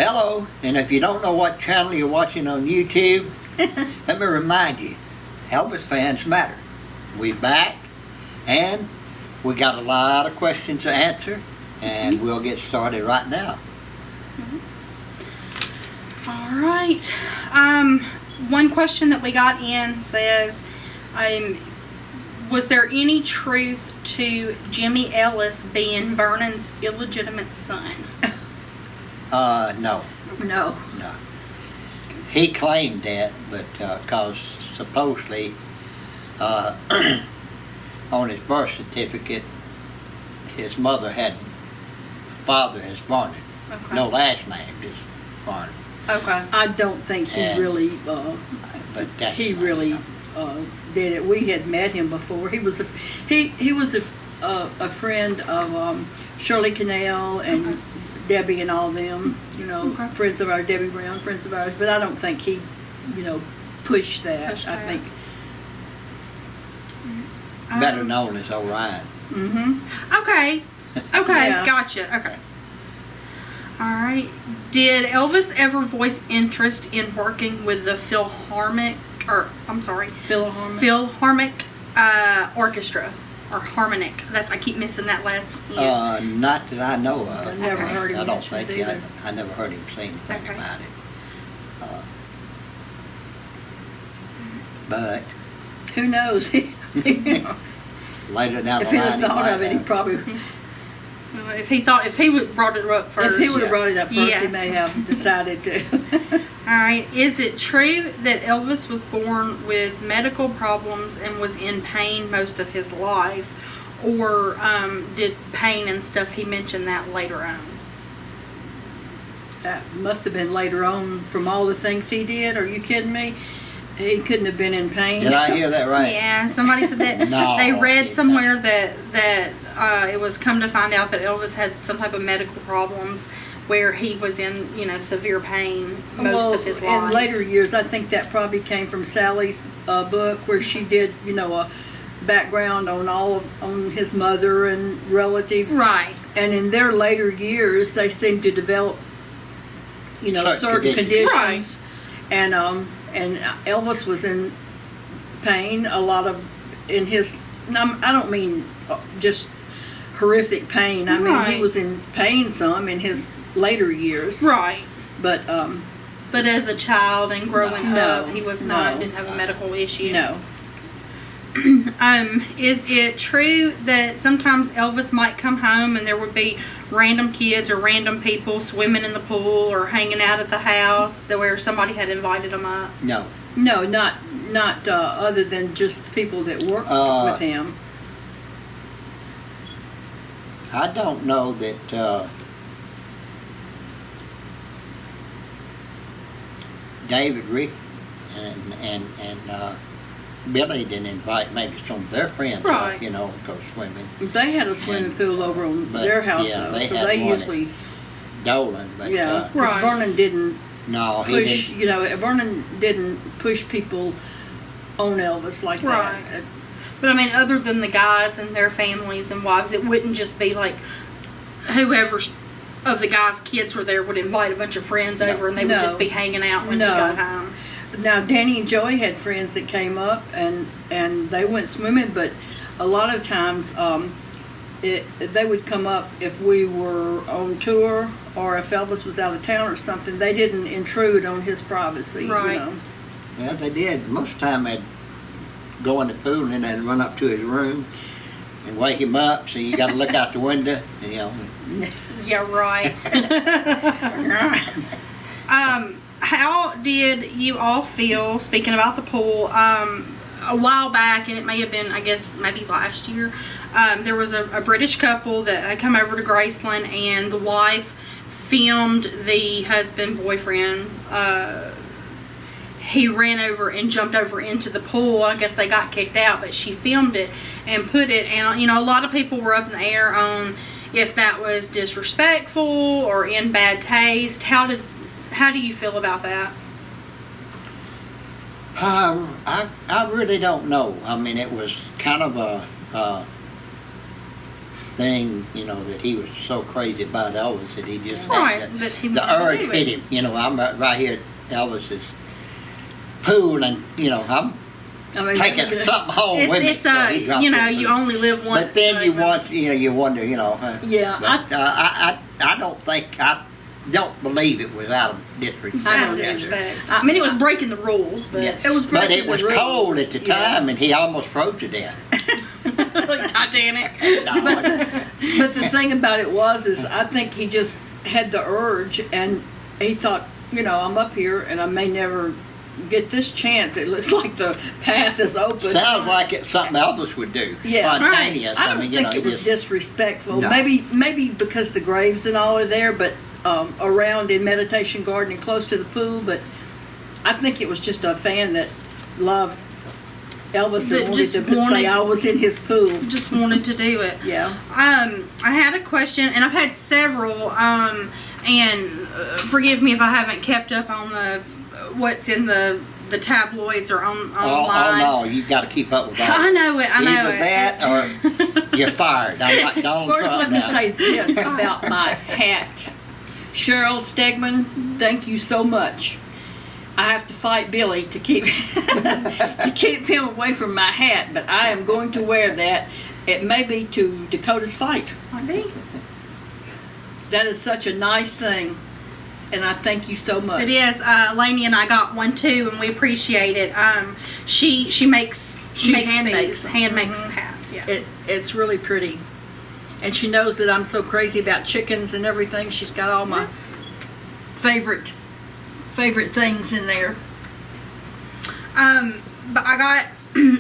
Hello, and if you don't know what channel you're watching on YouTube, let me remind you, Elvis fans matter. We're back, and we got a lot of questions to answer, and we'll get started right now. All right. One question that we got in says, was there any truth to Jimmy Ellis being Vernon's illegitimate son? No. No. No. He claimed that, but because supposedly on his birth certificate, his father is Vernon. Okay. No last name, just Vernon. Okay. I don't think he And- really, But that's he not- really did it. We had met him before. He was a friend of Shirley Cannell and Okay. Debbie and all them. You know, Okay. friends of ours, Debbie Brown, friends of ours. But I don't think he, pushed that. Pushed I that. think. better known as Orion. Mm-hmm. Okay. Okay. Yeah. Gotcha. Okay. All right. Did Elvis ever voice interest in working with the Philharmonic Orchestra or harmonic? I keep missing that last end. Not that I know of. I've never Okay. heard him I don't mention think it either. I never heard him say anything Okay. about it. But Who knows? if later down the he'd line, have thought of it, he might probably. If he would brought it up first. If he would have brought it up first, Yeah. he may have decided to. All right. Is it true that Elvis was born with medical problems and was in pain most of his life, or did pain and stuff? He mentioned that later on. That must have been later on from all the things he did. Are you kidding me? He couldn't have been in pain. Did I hear that right? Yeah, somebody said that. No, they read he somewhere that it was come to find out that Elvis had some type of medical problems where he was in severe pain most of his life. In later years, I think that probably came from Sally's book, where she did a background on his mother and relatives. Right. And in their later years, they seemed to develop certain conditions. Right. And Elvis was in pain a lot in his. I don't mean just horrific pain. I mean Right. he was in pain some in his later years. Right. But But as a child and growing No, up, he was not no. didn't have a medical issue. no. Is it true that sometimes Elvis might come home and there would be random kids or random people swimming in the pool or hanging out at the house where somebody had invited them up? No. No, not other than just the people that worked with him. I don't know that David, Rick, and Billy didn't invite maybe some of their friends Right. up, go swimming. They had a swimming pool over on But, their house yeah, though, they so had they one usually Dolan, but because Right. Vernon didn't no, he push. didn't. Vernon didn't push people on Elvis like Right. that. But I mean, other than the guys and their families and wives, it wouldn't just be like whoever of the guys' kids were there would invite a bunch of friends over and they would No. just be hanging out when No. he got home. Now Danny and Joey had friends that came up and they went swimming, but a lot of times they would come up if we were on tour or if Elvis was out of town or something. They didn't intrude on his privacy. Right. Well, they did. Most of the time they'd go in the pool and then they'd run up to his room and wake him up, so you got to look out the window, Yeah, right. How did you all feel, speaking about the pool, a while back, and it may have been, I guess, maybe last year, there was a British couple that had come over to Graceland, and the wife filmed the husband-boyfriend. He ran over and jumped over into the pool. I guess they got kicked out, but she filmed it and put it, and a lot of people were up in the air on if that was disrespectful or in bad taste. How do you feel about that? I really don't know. I mean, it was kind of thing, you know, that he was so crazy about Elvis that he just Right, had that he the wanted to urge do hit it. him. You know, I'm right here at Elvis's pool, and you know, I'm I mean, taking something home with me. It's you only live once. But then so- you wonder, you know. Yeah, But, I don't think I don't believe it was out of disrespect. I don't disrespect. disrespect. I mean, it was breaking the rules, but Yeah. It was But breaking it was the rules. cold at the Yeah. time, and he almost froze to death. like Titanic. No, But the thing about it is I think he just had the urge, and he thought, you know, I'm up here and I may never get this chance. It looks like the path is open. sounds like it's something Elvis would do. Yeah. Spontaneous. I don't mean, think you know, it was just- disrespectful. No. Maybe because the graves and all are there, but around in Meditation Garden and close to the pool. But I think it was just a fan that loved Elvis That and just wanted to wanted- say I was in his pool. Just wanted to do it. Yeah. I had a question, and I've had several. And forgive me if I haven't kept up on what's in the tabloids or online. Oh no, you got to keep up with that. I know it. I know Either it. that or you're fired. I'm like Donald First, Trump let me now. say this about my hat. Cheryl Stegman, thank you so much. I have to fight Billy to keep to keep him away from my hat, but I am going to wear that. It may be to Dakota's fight. Might be. That is such a nice thing, and I thank you so much. It is. Lainey and I got one too, and we appreciate it. She makes hand these. makes them. Hand makes the hats. Yeah. It's really pretty, and she knows that I'm so crazy about chickens and everything. She's got all my favorite things in there. But I got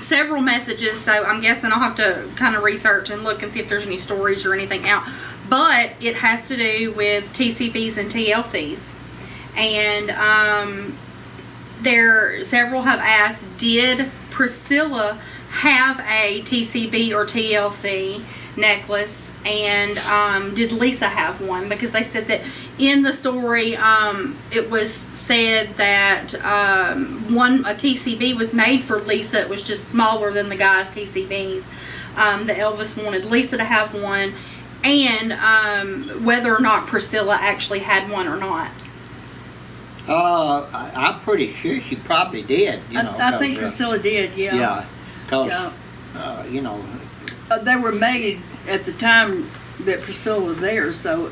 several messages, so I'm guessing I'll have to kind of research and look and see if there's any stories or anything out. But it has to do with TCBs and TLCs. And several have asked, did Priscilla have a TCB or TLC necklace? And did Lisa have one? Because they said that in the story, it was said that a TCB was made for Lisa. It was just smaller than the guy's TCBs. That Elvis wanted Lisa to have one, and whether or not Priscilla actually had one or not. I'm pretty sure she probably did. You know, I think 'cause, Priscilla did. yeah, because Yeah. you know, They were made at the time that Priscilla was there, so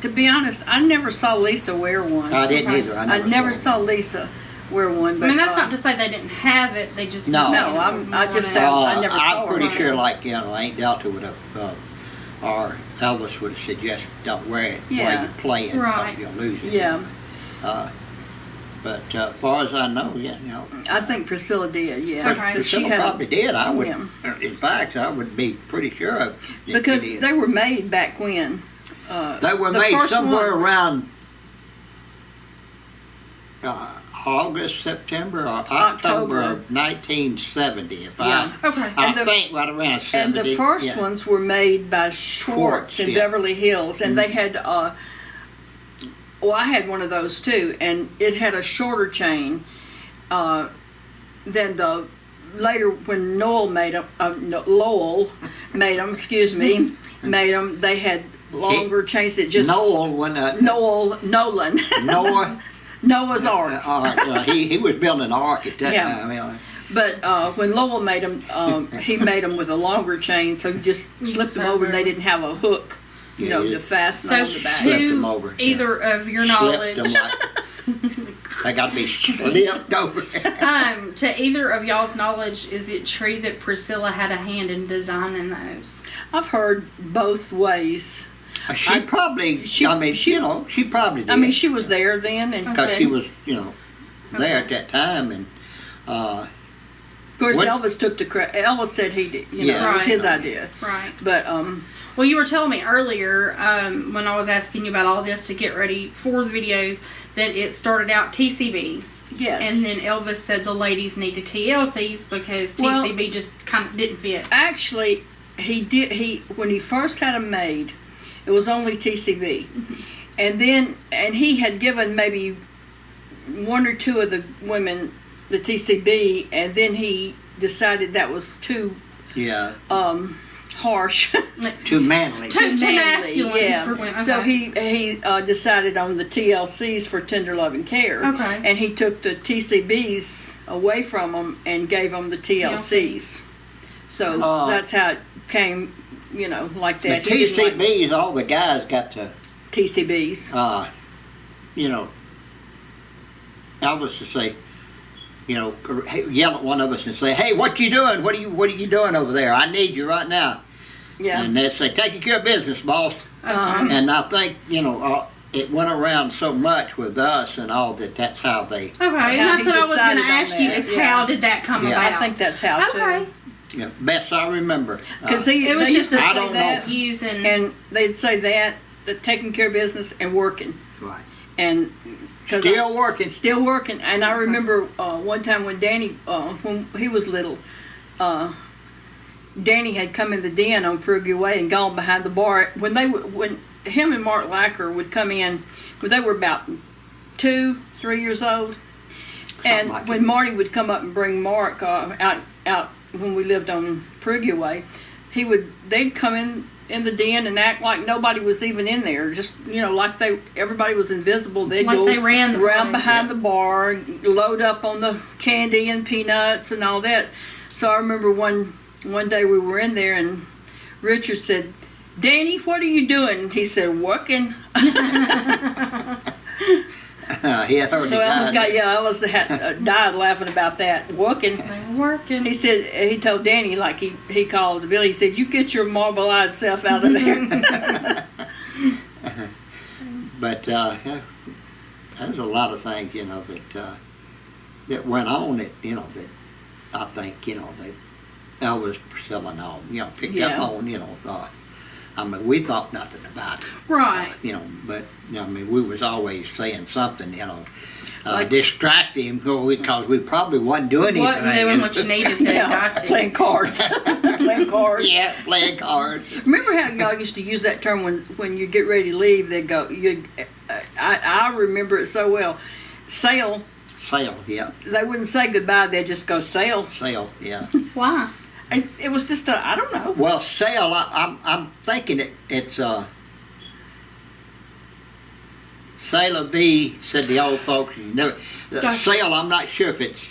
to be honest, I never saw Lisa wear one. I didn't Okay. either. I never saw Lisa wear one. But, I mean, that's not to say they didn't have it. They just No. No, I just said I never saw I'm her. pretty sure, like, you know, Aunt Delta would have, or Elvis would have suggested don't wear it while Yeah. you're playing, Right. you'll lose it. Yeah, But as far as I know, yeah, you know, I think Priscilla did. Yeah, Okay. because she Priscilla had probably did. I would, Yeah. in fact, I would be pretty sure of it. because It is. they were made back when. They were the made first somewhere ones. around August, September, or October October. of 1970. If Yeah. Okay. I And the- think right around And 70. the first yeah. ones were made by Schwartz in yeah. Beverly Hills, and they had. Well, I had one of those too, and it had a shorter chain than the later when Noel made them. Lowell made them. Excuse me, made them. They had longer chains that just Noel, when Nolan Noah. Noah's Ark. He was building an ark at that Yeah. time. You know. But when Lowell made them, he made them with a longer chain, so you just slipped them over, and they didn't have a hook, you Yeah, know, yeah. to fasten So on the back. Slipped them to over, yeah. either of your Slipped knowledge, them like they got to be slipped over. to either of y'all's knowledge, is it true that Priscilla had a hand in designing those? I've heard both ways. She probably. she- I mean, she- you know, she probably did. I mean, she was there then, and because she and was, you know, there at that time, and of course what- Elvis took the credit. Elvis said he did, you know, Yeah. it was Right. his idea. Right. But Well, you were telling me earlier when I was asking you about all this to get ready for the videos that it started out TCBs. yes, And then Elvis said the ladies needed TLCs because Well- TCB just kind of didn't fit. actually, he did. When he first had them made, it was only TCB, and he had given maybe one or two of the women the TCB, and then he decided that was too yeah, harsh. Too manly. Too manly, masculine yeah. for women. So Okay. he decided on the TLCs for tender loving care. Okay. And he took the TCBs away from them and gave them the TLCs. So that's how it came, like The that. He didn't like TCBs, all the guys got to, TCBs. Elvis to say, or yell at one of us and say, "Hey, what you doing? What are you doing over there? I need you right now." Yeah. And they'd say, "Taking care of business, boss." Uh-huh. And I think it went around so much with us and all that. That's how they. Okay, How and that's he what I was going decided to on ask you that, is yeah. how did that come Yeah. about? I think that's how Okay. Yeah, best I remember. Because It was they just used to I say don't that, know. using. and they'd say that, the taking care of business and working. Right. And cause Still working. Still working. And I remember one time when Danny, when he was little, Danny had come in the den on Perugia Way and gone behind the bar. When him and Mark Lacker would come in, when they were about 2-3 years old, and like when it. Marty would come up and bring Mark out when we lived on Perugia Way, they'd come in the den and act like nobody was even in there. Just like everybody was invisible. They'd Like go they ran the around place. behind the bar, load up on the candy and peanuts and all that. So I remember one day we were in there and Richard said, "Danny, what are you doing?" He said, "Working." He had already So I almost died. had died laughing about that. Working. Working. He said he told Danny, like he called Billy. He said, "You get your marble-eyed self out of there." But there's a lot of things, that went on that I think, that Elvis Priscilla and all, picked up Yeah. on, I mean, we thought nothing about it. Right. But, we was always saying something, Like- distract him because we probably wasn't doing anything. Wasn't doing what you needed to. Gotcha. Playing cards. Playing cards. Yeah, playing cards. Remember how y'all used to use that term when you get ready to leave? They'd go, I remember it so well. Sail. Sail, yeah. They wouldn't say goodbye. They'd just go sail. Sail, yeah. Why? And it was just I don't know. Well, sail, I'm thinking it's Sailor V, said the old folks. Sail, I'm not sure if it's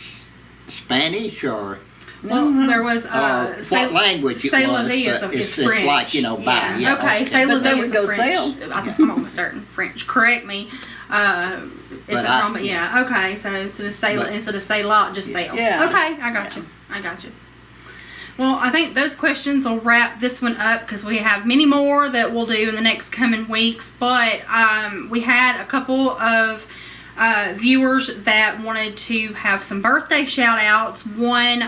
Spanish or Well, there was what language it C'est la was, vie is but French. it's like, yeah. yeah, Okay, okay. C'est la But they vie would is go French. sail. I'm almost certain French. Correct me if it's wrong, but yeah. Okay, so instead of say lot, just sail. Yeah. Okay, I got you. Well, I think those questions will wrap this one up because we have many more that we'll do in the next coming weeks. But we had a couple of viewers that wanted to have some birthday shout outs. One,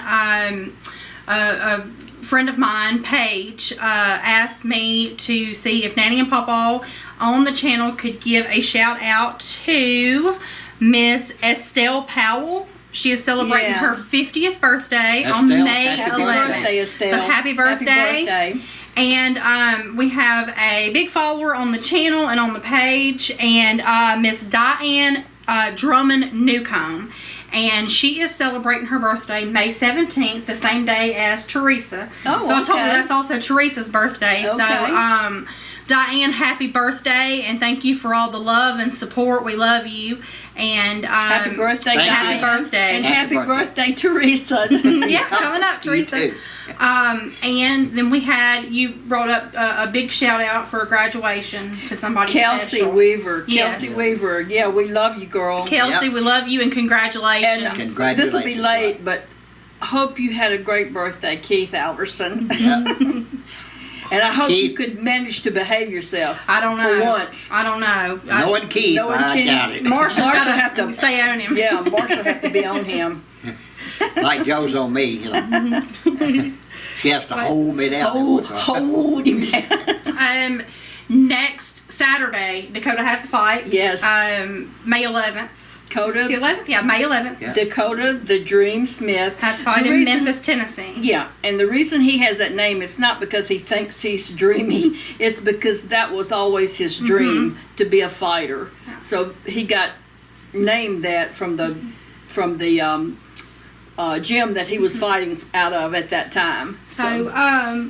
a friend of mine, Paige, asked me to see if Nanny and Pawpaw on the channel could give a shout out to Miss Estelle Powell. She is celebrating her 50th birthday on Estelle, May happy 11th. birthday, Estelle. So happy birthday. Happy birthday. And we have a big follower on the channel and on the page, and Miss Diane Drummond Newcomb. And she is celebrating her birthday May 17th, the same day as Teresa. Oh, so I told her okay. that's also Teresa's birthday. Okay. So Diane, happy birthday, and thank you for all the love and support. We love you. And Happy birthday, Thank you. happy Diane. birthday. And Happy happy birthday. birthday, Teresa. Yeah, coming up, You Teresa. too. And then you brought up a big shout out for a graduation to somebody Kelsey special. Weaver. Yes. Kelsey Weaver. Yeah, we love you, girl. Kelsey, Yep. we love you and congratulations. And Congratulations. this will be late, but hope you had a great birthday, Keith Alverson. Yeah. And I hope you Keith. could manage to behave yourself. I don't know. For once. I don't know. Knowing Keith, Knowing I Keith. doubt it. Marshall's Marshall gotta have to- stay on him. Yeah, Marshall have to be on him. Like Joe's on me, She has to hold me down. Hold him down. Next Saturday, Dakota has a fight. Yes. May 11th. The Dakota, 11th? Yeah, May 11th. Yeah. Dakota, the Dream Smith. Has a fight The in reason- Memphis, Tennessee. Yeah, and the reason he has that name, it's not because he thinks he's dreamy. It's because that was always his dream to be a fighter. So he got named that from the gym that he was fighting out of at that time. So,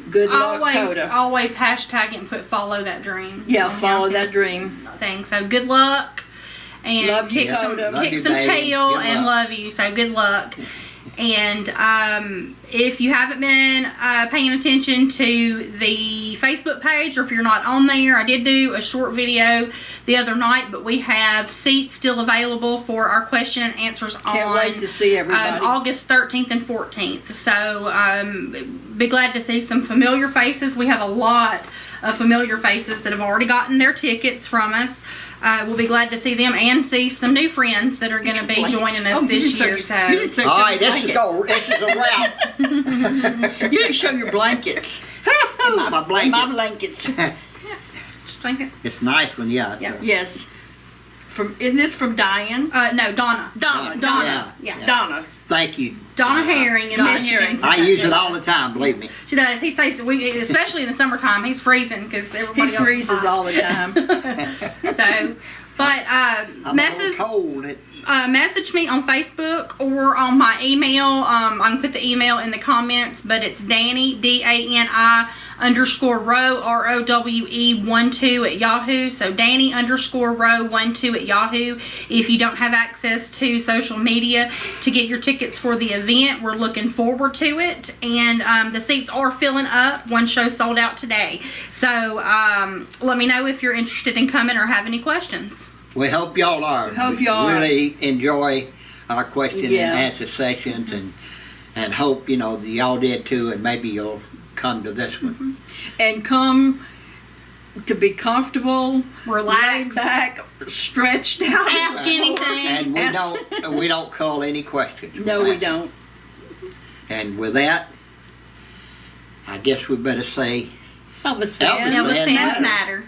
good luck, Coda. always hashtag it and put follow that dream. Yeah, on follow his that dream. thing. So good luck. And Love you, kick some, Coda. Love kick you, some baby. tail Good and luck. love you. So good luck. And if you haven't been paying attention to the Facebook page, or if you're not on there, I did do a short video the other night, but we have seats still available for our question and answers Can't wait to see everybody. August 13th and 14th. So be glad to see some familiar faces. We have a lot of familiar faces that have already gotten their tickets from us. We'll be glad to see them and see some new friends that are going to be joining us this year. So, All right, this is a wrap. You didn't show your blankets. My blanket. My blankets. It's nice when, yeah. Yeah. Yes. Isn't this from Diane? no, Donna. Donna. Yeah. Donna. Thank you. Donna Herring in Donna Michigan. Herring. I use it all the time, believe me. She does. He stays, especially in the summertime, he's freezing because everybody He else freezes is hot. all the time. So, but I'm a little cold. message me on Facebook or on my email. I can put the email in the comments, but it's Danny, DANI _row, ROWE 12 at Yahoo. So Danny _row 12 at Yahoo. If you don't have access to social media to get your tickets for the event, we're looking forward to it. And the seats are filling up. One show sold out today. So let me know if you're interested in coming or have any questions. We hope y'all are. Hope We y'all are. really enjoy our question Yeah. and answer sessions, and hope that y'all did too, and maybe you'll come to this one. And come to be comfortable, Relax. laid back, stretched out. Ask anything. And we don't call any questions. No, We'll we answer. don't. And with that, I guess we better say Elvis fans. Elvis Elvis fans fans matter.